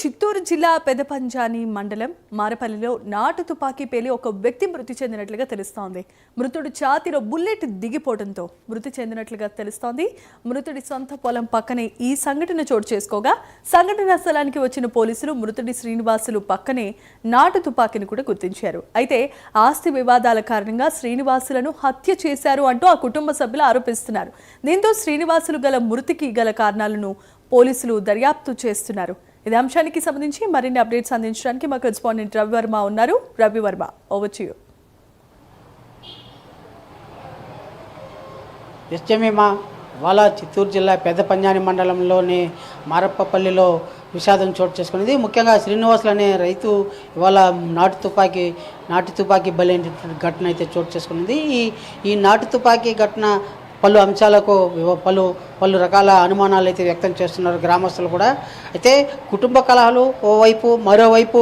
చిత్తూరు జిల్లా పెదపంజాని మండలం మారపల్లిలో నాటు తుపాకీ పేలి ఒక వ్యక్తి మృతి చెందినట్లుగా తెలుస్తోంది. మృతుడి ఛాతీలో బుల్లెట్ దిగిపోవడంతో మృతి చెందినట్లుగా తెలుస్తోంది. మృతుడి సొంత పొలం పక్కనే ఈ సంఘటన చోటు చేసుకోగా సంఘటనా స్థలానికి వచ్చిన పోలీసులు మృతుడి శ్రీనివాసులు పక్కనే నాటు తుపాకీని కూడా గుర్తించారు. అయితే ఆస్తి వివాదాల కారణంగా శ్రీనివాసులను హత్య చేశారు అంటూ ఆ కుటుంబ సభ్యులు ఆరోపిస్తున్నారు. దీంతో శ్రీనివాసులు గల మృతికి గల కారణాలను పోలీసులు దర్యాప్తు చేస్తున్నారు. ఇదే అంశానికి సంబంధించి మరిన్ని అప్డేట్స్ అందించడానికి మా కరెస్పాండెంట్ రవివర్మ ఉన్నారు. Ravivarma, over to you. ఇవాళ చిత్తూరు జిల్లా పెదపంజాని మండలంలోని మారప్పపల్లిలో విషాదం చోటు చేసుకున్నది. ముఖ్యంగా శ్రీనివాసులు అనే రైతు ఇవాళ నాటు తుపాకీ బలైనటువంటి ఘటన అయితే చోటు చేసుకున్నది. ఈ నాటు తుపాకీ ఘటన పలు అంశాలకు పలు రకాల అనుమానాలు అయితే వ్యక్తం చేస్తున్నారు గ్రామస్తులు కూడా. అయితే కుటుంబ కలహాలు ఓవైపు, మరోవైపు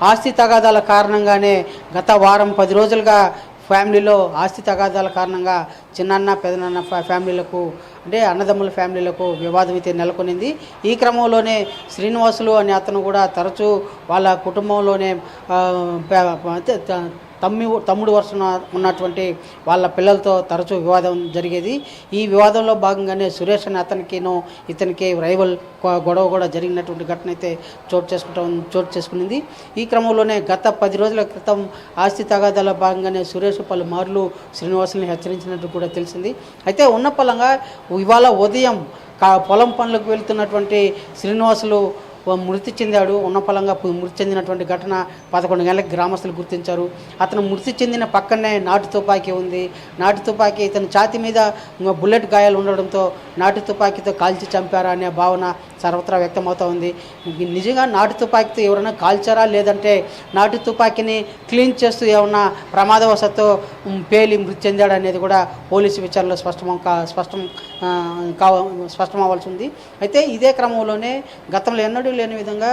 ఆస్తి తగాదాల కారణంగానే గత వారం 10 రోజులుగా ఫ్యామిలీలో ఆస్తి తగాదాల కారణంగా చిన్నన్న పెదనాన్న ఫ్యామిలీలకు, అంటే అన్నదమ్ముల ఫ్యామిలీలకు వివాదం అయితే నెలకొనింది. ఈ క్రమంలోనే శ్రీనివాసులు అనే అతను కూడా తరచూ వాళ్ళ కుటుంబంలోనే తమ్ముడు వరుసన ఉన్నటువంటి వాళ్ళ పిల్లలతో తరచూ వివాదం జరిగేది. ఈ వివాదంలో భాగంగానే సురేష్ అనే ఇతనికి రైవల్ గొడవ కూడా జరిగినటువంటి ఘటన అయితే చోటు చేసుకునింది. ఈ క్రమంలోనే గత 10 రోజుల క్రితం ఆస్తి తగాదాల భాగంగానే సురేష్ పలుమార్లు శ్రీనివాసుల్ని హెచ్చరించినట్టు కూడా తెలిసింది. అయితే ఉన్న పలంగా ఇవాళ ఉదయం పొలం పనులకు వెళ్తున్నటువంటి శ్రీనివాసులు మృతి చెందాడు. ఉన్నపలంగా మృతి చెందినటువంటి ఘటన 11 గంటలకు గ్రామస్తులు గుర్తించారు. అతను మృతి చెందిన పక్కనే నాటు తుపాకీ ఉంది. నాటు తుపాకీ ఇతని ఛాతీ మీద బుల్లెట్ గాయాలు ఉండడంతో నాటు తుపాకీతో కాల్చి చంపారా అనే భావన సర్వత్రా వ్యక్తమవుతూ ఉంది. నిజంగా నాటు తుపాకీతో ఎవరైనా కాల్చారా, లేదంటే నాటు తుపాకీని క్లీన్ చేస్తూ ఏమన్నా ప్రమాదవశాత్తు పేలి మృతి చెందాడు అనేది కూడా పోలీసు విచారణలో స్పష్టం అవ్వాల్సి ఉంది. అయితే ఇదే క్రమంలోనే గతంలో ఎన్నడూ లేని విధంగా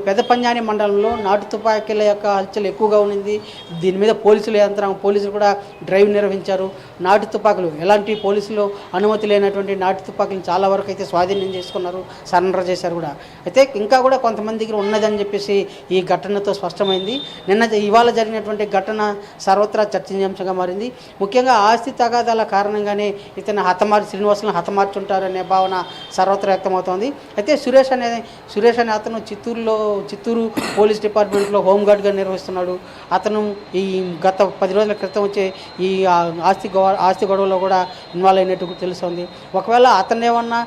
పెదపంజాని మండలంలో నాటు తుపాకీల యొక్క హల్చల్ ఎక్కువగా ఉంది. దీని మీద పోలీసులు కూడా డ్రైవ్ నిర్వహించారు. నాటు తుపాకులు ఎలాంటి పోలీసులు అనుమతి లేనటువంటి నాటు తుపాకులను చాలా వరకు అయితే స్వాధీనం చేసుకున్నారు, సరెండర్ చేశారు కూడా. అయితే ఇంకా కూడా కొంతమంది దగ్గర ఉన్నదని చెప్పేసి ఈ ఘటనతో స్పష్టమైంది. ఇవాళ జరిగినటువంటి ఘటన సర్వత్రా చర్చనీయాంశంగా మారింది. ముఖ్యంగా ఆస్తి తగాదాల కారణంగానే శ్రీనివాసులను హతమార్చుంటారనే భావన సర్వత్రా వ్యక్తమవుతోంది. అయితే సురేష్ అనే అతను చిత్తూరు పోలీస్ డిపార్ట్మెంట్లో హోంగార్డ్గా నిర్వహిస్తున్నాడు. అతను ఈ గత 10 రోజుల క్రితం వచ్చే ఈ ఆస్తి గొడవలో కూడా ఇన్వాల్వ్ అయినట్టు తెలుస్తుంది. ఒకవేళ అతనేమన్నా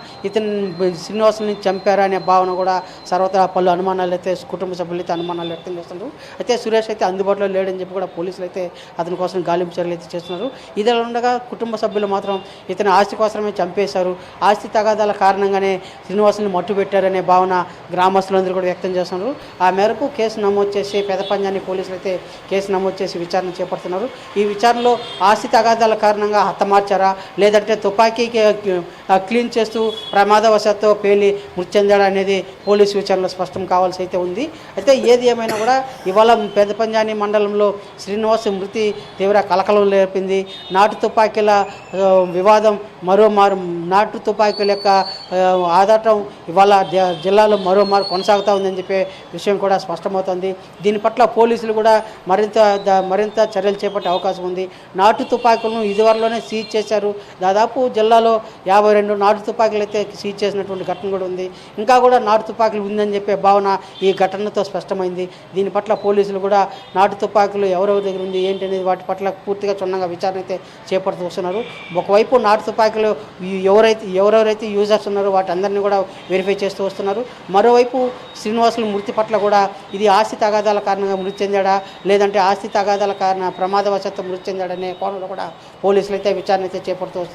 శ్రీనివాసుల్ని చంపారా అనే భావన కూడా సర్వత్రా పలు అనుమానాలు అయితే కుటుంబ సభ్యులు అయితే అనుమానాలు వ్యక్తం చేస్తున్నారు. అయితే సురేష్ అయితే అందుబాటులో లేడని చెప్పి కూడా పోలీసులు అయితే అతని కోసం గాలింపు చర్యలు అయితే చేస్తున్నారు. ఇదిలా ఉండగా కుటుంబ సభ్యులు మాత్రం ఇతని ఆస్తి కోసమే చంపేశారు, ఆస్తి తగాదాల కారణంగానే శ్రీనివాసుల్ని మట్టు పెట్టారనే భావన గ్రామస్తులందరూ కూడా వ్యక్తం చేస్తున్నారు. ఆ మేరకు కేసు నమోదు చేసి పెదపంజాని పోలీసులు అయితే కేసు నమోదు చేసి విచారణ చేపడుతున్నారు. ఈ విచారణలో ఆస్తి తగాదాల కారణంగా హతమార్చారా, లేదంటే తుపాకీకి క్లీన్ చేస్తూ ప్రమాదవశాత్తు పేలి మృతి చెందాడా అనేది పోలీసు విచారణలో స్పష్టం కావాల్సి అయితే ఉంది. అయితే ఏది ఏమైనా కూడా ఇవాళ పెదపంజాని మండలంలో శ్రీనివాస్ మృతి తీవ్ర కలకలం లేపింది. నాటు తుపాకీల వివాదం నాటు తుపాకీల యొక్క ఆదాటం ఇవాళ జిల్లాలో మరోమారు కొనసాగుతూ ఉందని చెప్పే విషయం కూడా స్పష్టమవుతుంది. దీని పట్ల పోలీసులు కూడా మరింత చర్యలు చేపట్టే అవకాశం ఉంది. నాటు తుపాకులను ఇదివరలోనే సీజ్ చేశారు. దాదాపు జిల్లాలో 52 నాటు తుపాకులు అయితే సీజ్ చేసినటువంటి ఘటన కూడా ఉంది. ఇంకా కూడా నాటు తుపాకులు ఉందని చెప్పే భావన ఈ ఘటనతో స్పష్టమైంది. దీని పట్ల పోలీసులు కూడా నాటు తుపాకులు ఎవరెవరి దగ్గర ఉంది ఏంటి అనేది వాటి పట్ల పూర్తిగా క్షుణ్ణంగా విచారణ అయితే చేపడుతూ వస్తున్నారు. ఒకవైపు నాటు తుపాకులు ఎవరెవరైతే యూజర్స్ ఉన్నారో వాటి అందరినీ కూడా వెరిఫై చేస్తూ వస్తున్నారు. మరోవైపు శ్రీనివాసులు మృతి పట్ల కూడా ఇది ఆస్తి తగాదాల కారణంగా మృతి చెందాడా, లేదంటే ఆస్తి తగాదాల కారణ ప్రమాదవశాత్తు మృతి చెందాడనే కోణంలో కూడా పోలీసులు అయితే విచారణ అయితే చేపడుతూ వస్తున్నారు.